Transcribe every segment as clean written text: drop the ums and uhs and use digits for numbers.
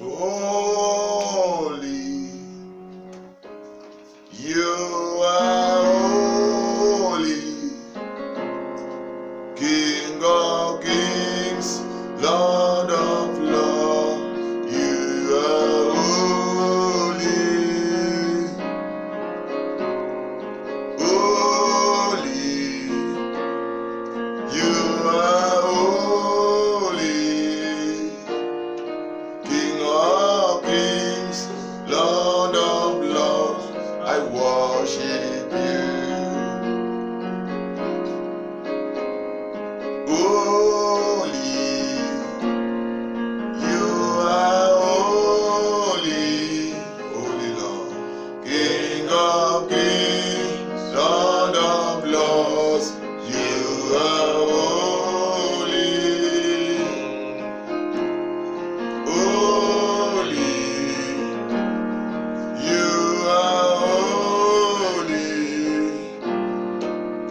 Holy, you are holy, King of kings, Lord of lords, you are holy, holy, you are holy, King of kings, Lord of lords, I worship you. Holy, you are holy, holy Lord, King of kings, Lord of lords, you are holy, holy, you are holy,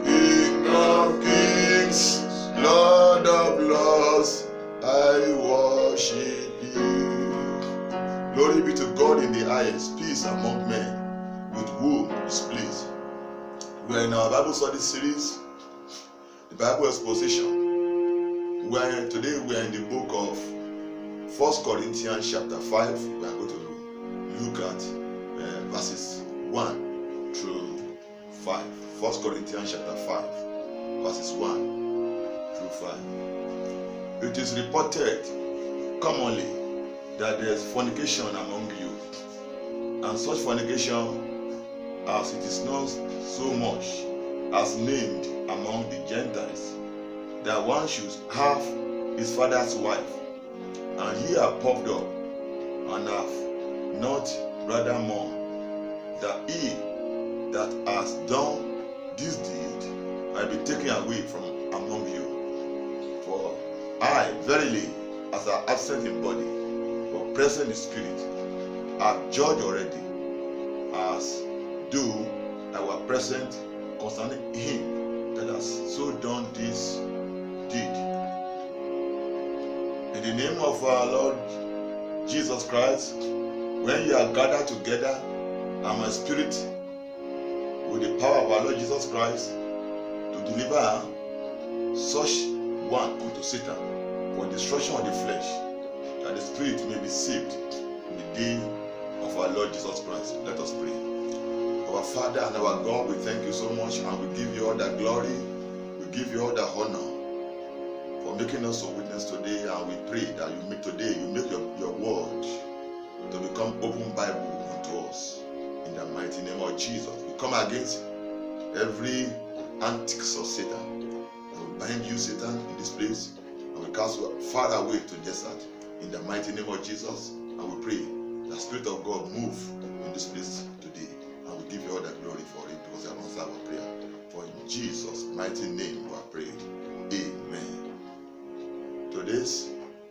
King of kings, Lord of lords, I worship you. Glory be to God in the highest, peace among men with whom is pleased. We are in our Bible study series, the Bible exposition. Today we are in the book of 1 Corinthians chapter 5. We are going to look at verses 1 through 5. 1 Corinthians chapter 5, verses 1 through 5. It is reported commonly that there is fornication among you, and such fornication as it is not so much as named among the Gentiles, that one should have his father's wife, and ye are puffed up, and have not rather more, that he that has done this deed might be taken away from among you. For I, verily, as I absent in body, but present in spirit, have judged already, as though I were present concerning him that has so done this deed. In the name of our Lord Jesus Christ, when you are gathered together, and my spirit, with the power of our Lord Jesus Christ, to deliver such one unto Satan for destruction of the flesh, that the spirit may be saved in the day of our Lord Jesus Christ. Let us pray. Our Father and our God, we thank you so much, and we give you all the glory, we give you all the honor for making us a witness today, and we pray that you make your word to become open Bible unto us. In the mighty name of Jesus, we come against every antics of Satan. And we bind you, Satan, in this place, and we cast you far away to the desert. In the mighty name of Jesus, and we pray the Spirit of God move in this place today, and we give you all the glory for it, because you have answered our prayer. For in Jesus' mighty name we have prayed. Amen. Today's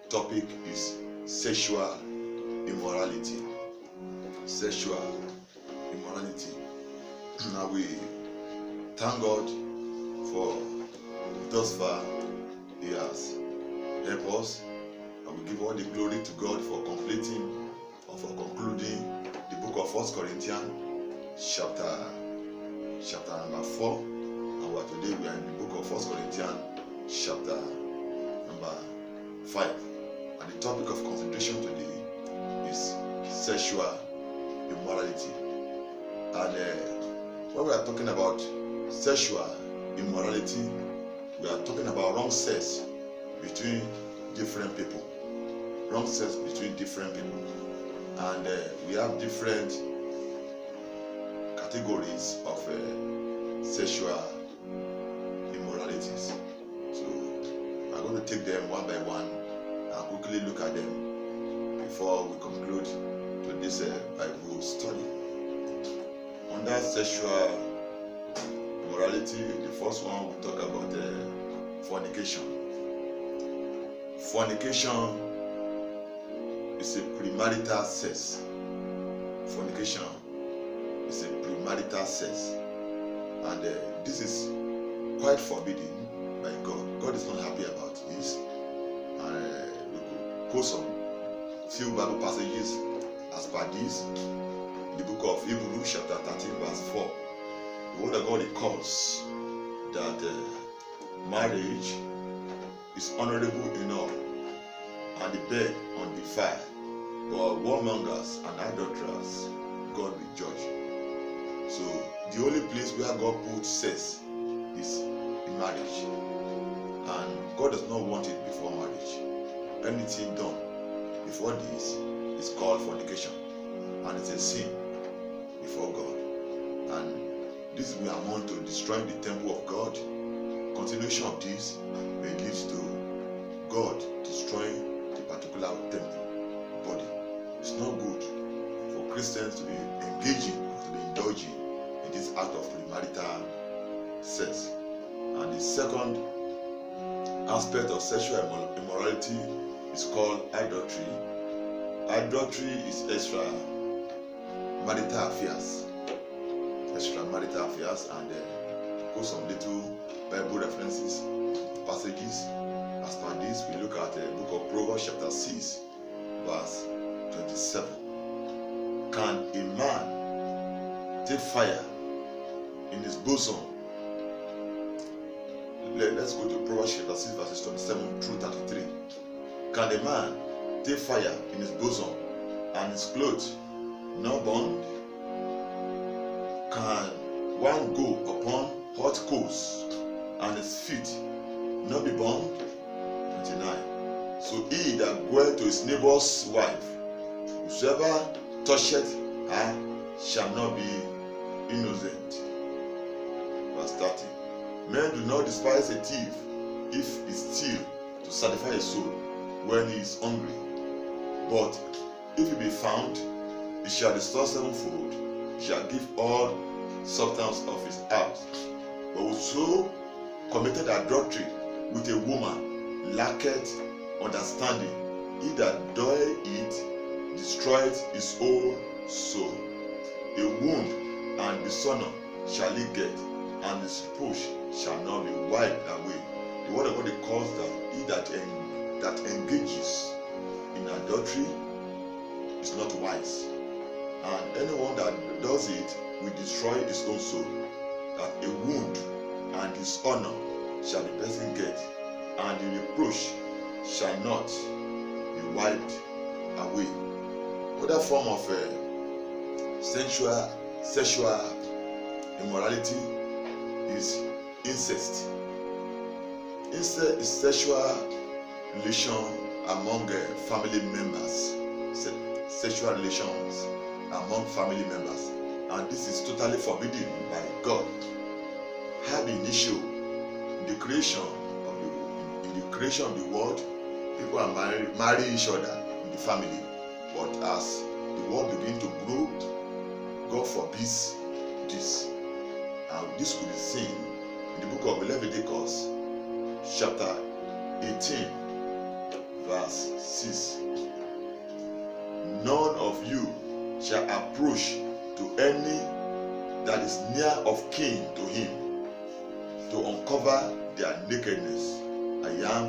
topic is sexual immorality. Sexual immorality. Now we thank God for thus far He has helped us, and we give all the glory to God for completing or for concluding the book of 1 Corinthians chapter number 4, and today we are in the book of 1 Corinthians chapter number 5, and the topic of consideration today is sexual immorality. And when we are talking about sexual immorality, we are talking about wrong sex between different people. Wrong sex between different people. And we have different categories of sexual immoralities. So we are going to take them one by one and quickly look at them before we conclude to this Bible study. Under sexual immorality, the first one we talk about fornication. Fornication is a premarital sex. Fornication is a premarital sex, and this is quite forbidden by God. God is not happy about this. We could quote some few Bible passages as per this. The book of Hebrews chapter 13 verse 4. The word of God records that marriage is honorable enough and the bed undefiled, but warmongers and adulterers God will judge. So the only place where God puts sex is in marriage, and God does not want it before marriage. Anything done before this is called fornication, and it's a sin before God, and this will amount to destroying the temple of God. Continuation of this may lead to God destroying the particular temple body. It's not good for Christians to be engaging or to be indulging in this act of premarital sex. And the second aspect of sexual immorality is called adultery. Adultery is extramarital affairs. Extramarital affairs, and go some little Bible references, passages. As per this, we look at the book of Proverbs chapter 6, verse 27. Can a man take fire in his bosom? Let's go to Proverbs chapter 6, verses 27 through 33. Can a man take fire in his bosom and his clothes not burned? Can one go upon hot coals and his feet not be burned? 29. So he that goeth to his neighbor's wife, whosoever toucheth her shall not be innocent. Verse 30. Men do not despise a thief if he steal to satisfy his soul when he is hungry. But if he be found, he shall restore sevenfold, he shall give all substance of his house. But whoso committed adultery with a woman lacketh understanding. He that doeth it destroyeth his own soul. A wound and dishonor shall he get, and his reproach shall not be wiped away. The word of God calls that he that engages in adultery is not wise, and anyone that does it will destroy his own soul. That a wound and dishonor shall the person get, and the reproach shall not be wiped away. Other form of sexual immorality is incest. Incest is sexual relation among family members. Sexual relations among family members, and this is totally forbidden by God. Ab initio, in the creation of the world, people are marry each other in the family, but as the world begins to grow, God forbids this, and this could be seen in the book of Leviticus chapter 18 verse 6. None of you shall approach to any that is near of kin to him, to uncover their nakedness. I am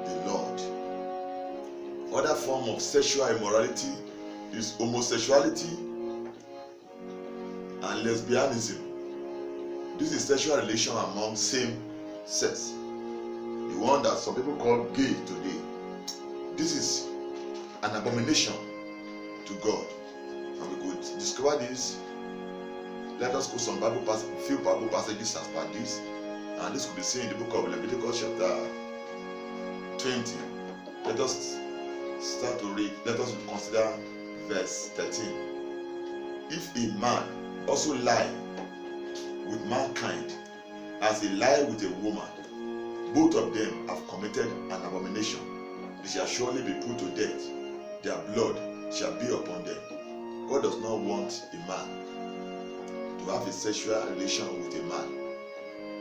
the Lord. Other form of sexual immorality is homosexuality and lesbianism. This is sexual relation among same sex, the one that some people call gay today. This is an abomination to God, and we could discover this. Let us go some few Bible passages as per this, and this could be seen in the book of Leviticus chapter 20. Let us start to read. Let us consider verse 13. If a man also lie with mankind as he lie with a woman, both of them have committed an abomination. They shall surely be put to death. Their blood shall be upon them. God does not want a man to have a sexual relation with a man,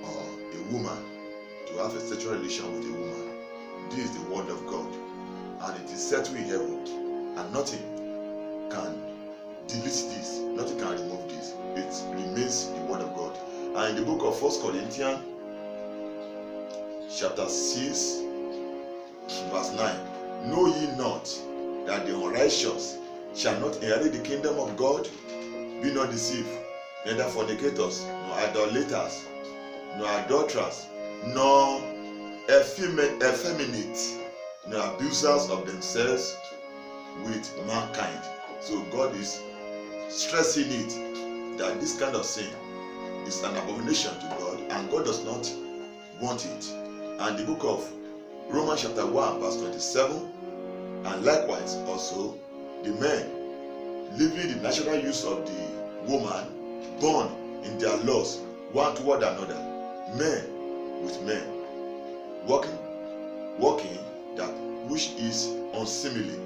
or a woman to have a sexual relation with a woman. This is the word of God, and it is settled in heaven, and nothing can delete this, nothing can remove this. It remains the word of God. And in the book of 1 Corinthians chapter 6 verse 9, know ye not that the unrighteous shall not inherit the kingdom of God. Be not deceived, neither fornicators, nor idolaters, nor adulterers, nor effeminate, nor abusers of themselves with mankind. So God is stressing it that this kind of sin is an abomination to God, and God does not want it. And the book of Romans chapter 1 verse 27, and likewise also the men living the natural use of the woman, born in their laws one toward another, men with men, working that which is unseemly,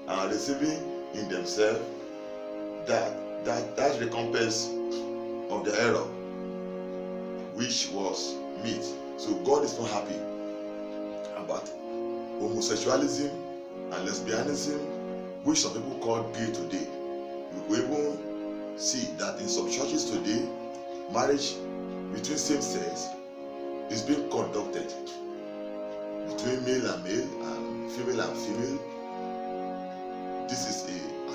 and receiving in themselves that recompense of the error which was meet. So God is not happy about homosexualism and lesbianism, which some people call gay today. We will even see that in some churches today, marriage between same sex is being conducted between male and male and female. This is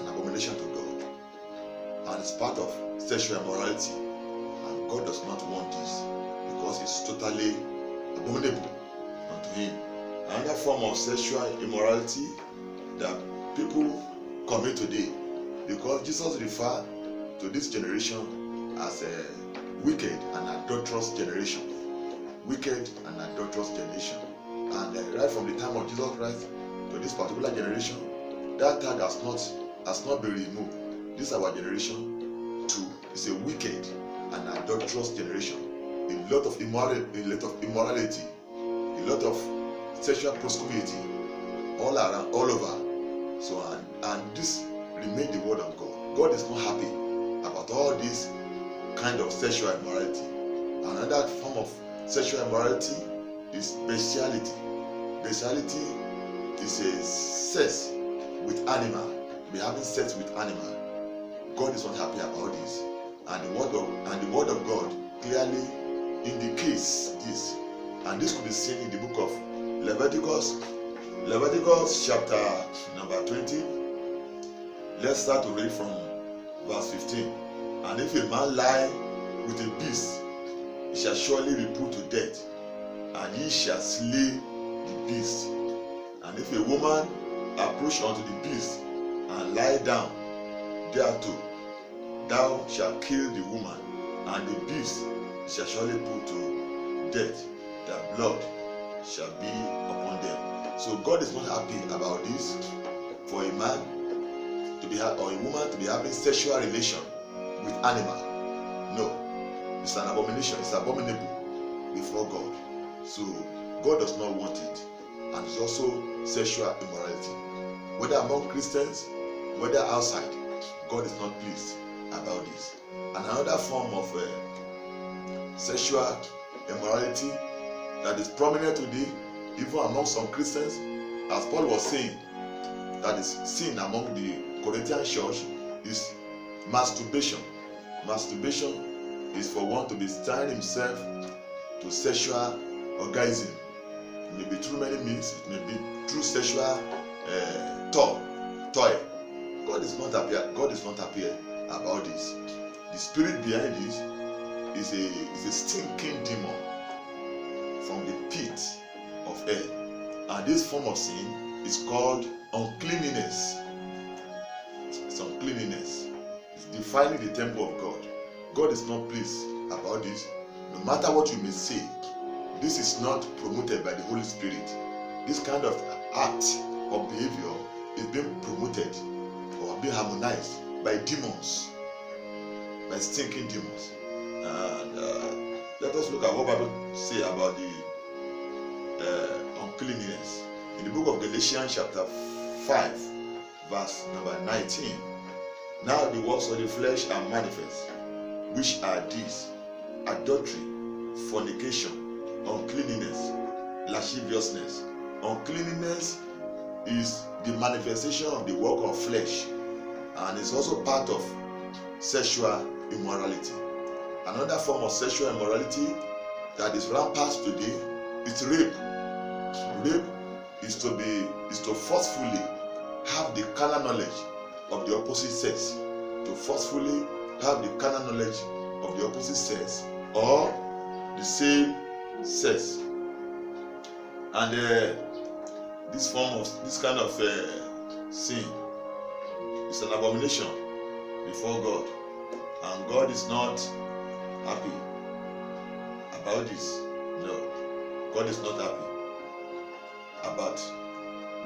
an abomination to God, and it's part of sexual immorality, and God does not want this because it's totally abominable unto Him. Another form of sexual immorality that people commit today, because Jesus referred to this generation as a wicked and adulterous generation. And right from the time of Jesus Christ to this particular generation, that tag has not been removed. This our generation too is a wicked and adulterous generation. A lot of immorality, a lot of sexual promiscuity all around, all over. So and this remain the word of God. God is not happy about all this kind of sexual immorality. Another form of sexual immorality is bestiality. Bestiality is a sex with animal. Be having sex with animal. God is not happy about this, and the word of God clearly indicates this. And this could be seen in the book of Leviticus chapter number 20. Let's start to read from verse 15. And if a man lie with a beast, he shall surely be put to death, and he shall slay the beast. And if a woman approach unto the beast and lie down thereto, thou shalt kill the woman, and the beast shall surely put to death. The blood shall be upon them. So God is not happy about this, for a man to be or a woman to be having sexual relation with animal. No, it's an abomination. It's abominable before God. So God does not want it, and it's also sexual immorality. Whether among Christians, whether outside, God is not pleased about this. And another form of sexual immorality that is prominent today, even among some Christians, as Paul was saying, that is seen among the Corinthian church, is masturbation. Masturbation is for one to be stirring himself to sexual orgasm. It may be through many means. It may be through sexual toy. God is not happy about this. The spirit behind this is a stinking demon from the pit of hell, and this form of sin is called uncleanness. It's uncleanness. It's defiling the temple of God. God is not pleased about this. No matter what you may say, this is not promoted by the Holy Spirit. This kind of act or behavior is being promoted or being harmonized by demons, by stinking demons. And let us look at what the Bible say about the uncleanness. In the book of Galatians chapter 5, verse number 19. Now the works of the flesh are manifest, which are these: adultery, fornication, uncleanness, lasciviousness. Uncleanness is the manifestation of the work of flesh, and is also part of sexual immorality. Another form of sexual immorality that is rampant today is rape. Rape is to forcefully have the carnal knowledge of the opposite sex, to forcefully have the carnal knowledge of the opposite sex or the same sex. And this kind of sin is an abomination before God, and God is not happy about this. No, God is not happy about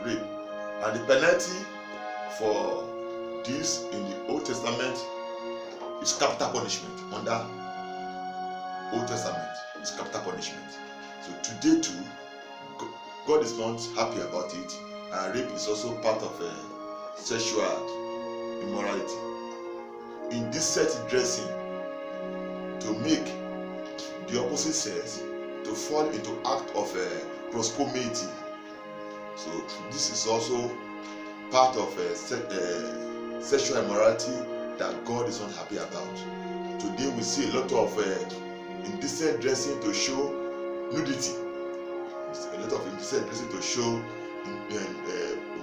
rape. And the penalty for this in the Old Testament is capital punishment. Under Old Testament is capital punishment. So today too, God is not happy about it, and rape is also part of sexual immorality. Indecent dressing to make the opposite sex to fall into act of promiscuity. So this is also part of sexual immorality that God is not happy about. Today we see a lot of indecent dressing to show nudity. A lot of indecent dressing to show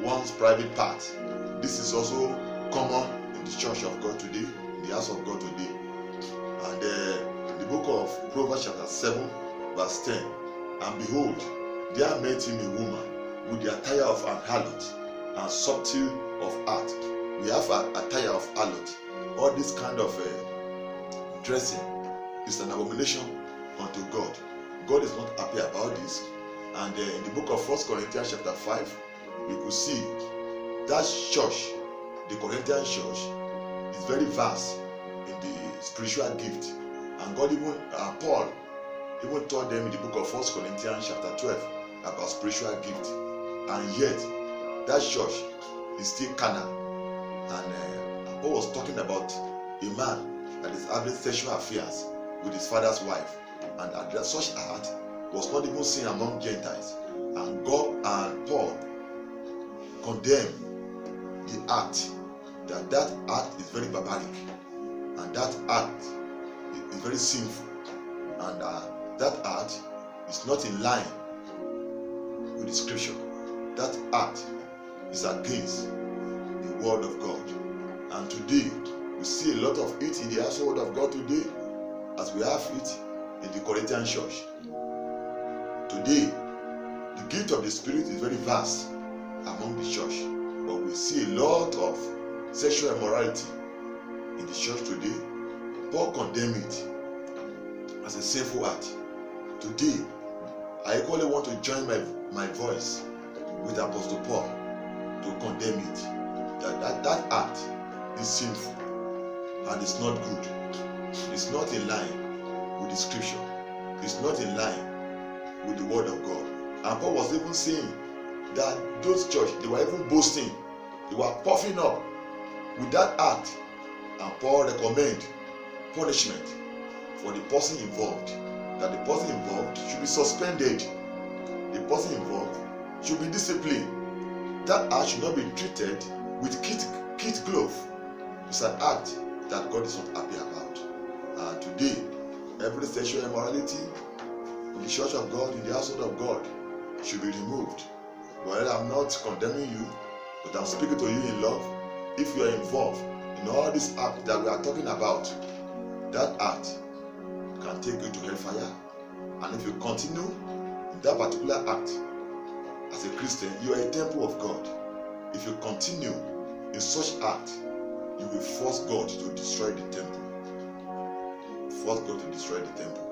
one's private part. This is also common in the church of God today, in the house of God today. And in the book of Proverbs chapter 7 verse 10, and behold, there met him a woman with the attire of an harlot and subtlety of art. We have an attire of harlot. All this kind of dressing is an abomination unto God. God is not happy about this. And in the book of 1 Corinthians chapter 5, we could see that church, the Corinthian church, is very vast in the spiritual gift. And God Paul even taught them in the book of 1 Corinthians chapter 12 about spiritual gift. And yet, that church is still carnal. And Paul was talking about a man that is having sexual affairs with his father's wife, and that such act was not even seen among Gentiles. And God and Paul condemned the act, that act is very barbaric, and that act is very sinful, and that act is not in line with the scripture. That act is against the word of God. And today we see a lot of it in the household of God today, as we have it in the Corinthian church. Today, the gift of the Spirit is very vast among the church, but we see a lot of sexual immorality in the church today. Paul condemned it as a sinful act. Today, I equally want to join my voice with Apostle Paul to condemn it. That act is sinful and it's not good. It's not in line with the scripture. It's not in line with the word of God. And Paul was even saying that those church, they were even boasting, they were puffing up with that act. And Paul recommended punishment for the person involved, that the person involved should be suspended, the person involved should be disciplined. That act should not be treated with kid glove. It's an act that God is not happy about. And today, every sexual immorality in the church of God, in the household of God, should be removed. Well, I'm not condemning you, but I'm speaking to you in love. If you are involved in all this act that we are talking about, that act can take you to hellfire. And if you continue in that particular act, as a Christian, you are a temple of God. If you continue in such act, you will force God to destroy the temple. Force God to destroy the temple.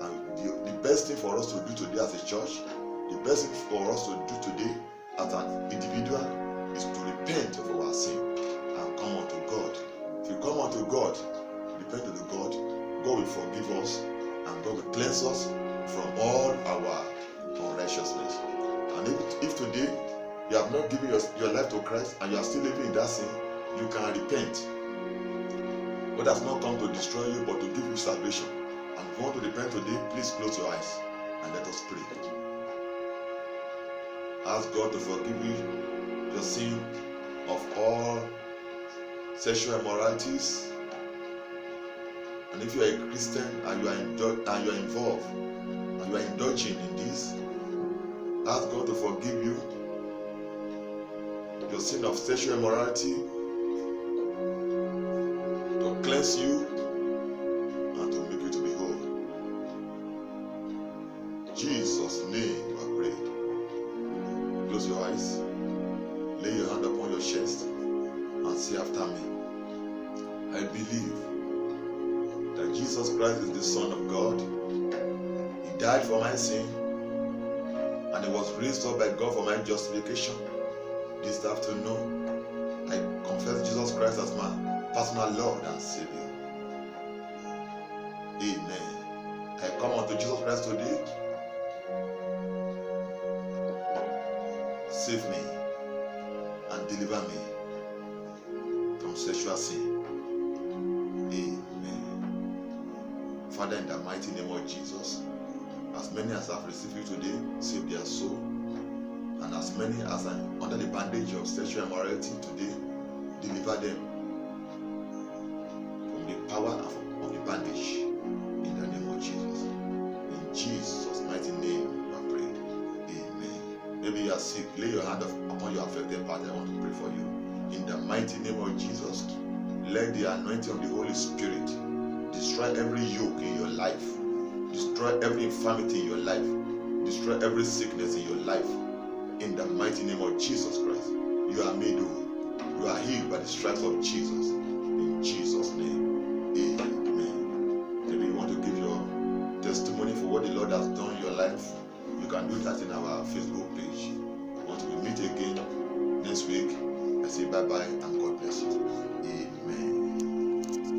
And the best thing for us to do today as a church, the best thing for us to do today as an individual, is to repent of our sin and come unto God. If you come unto God, repent unto God, God will forgive us and God will cleanse us from all our unrighteousness. And if today you have not given your life to Christ and you are still living in that sin, you can repent. God has not come to destroy you, but to give you salvation. And if you want to repent today, please close your eyes and let us pray. Ask God to forgive you your sin of all sexual immoralities. And if you are a Christian and you are involved and you are indulging in this, Ask God to forgive you your sin of sexual immorality, to cleanse you, and to make you to be whole. In Jesus' name we are prayed. Close your eyes. Lay your hand upon your chest and say after me. I believe that Jesus Christ is the Son of God. He died for my sin, and He was raised up by God for my justification. This afternoon, I confess Jesus Christ as my personal Lord and Savior. Amen. I come unto Jesus Christ today. Save me and deliver me from sexual sin. Amen. Father, in the mighty name of Jesus, as many as have received you today, save their soul. And as many as are under the bandage of sexual immorality today, deliver them from the power of the bandage in the name of Jesus. In Jesus' mighty name, we are prayed. Amen. Maybe you are sick, lay your hand upon your affected part. I want to pray for you. In the mighty name of Jesus, let the anointing of the Holy Spirit destroy every yoke in your life, destroy every infirmity in your life, destroy every sickness in your life. In the mighty name of Jesus Christ, you are made whole. You are healed by the stripes of Jesus. In Jesus' name, amen. Maybe you want to give your testimony for what the Lord has done in your life. You can do that in our Facebook page. Until we meet again next week, I say bye-bye and God bless you. Amen.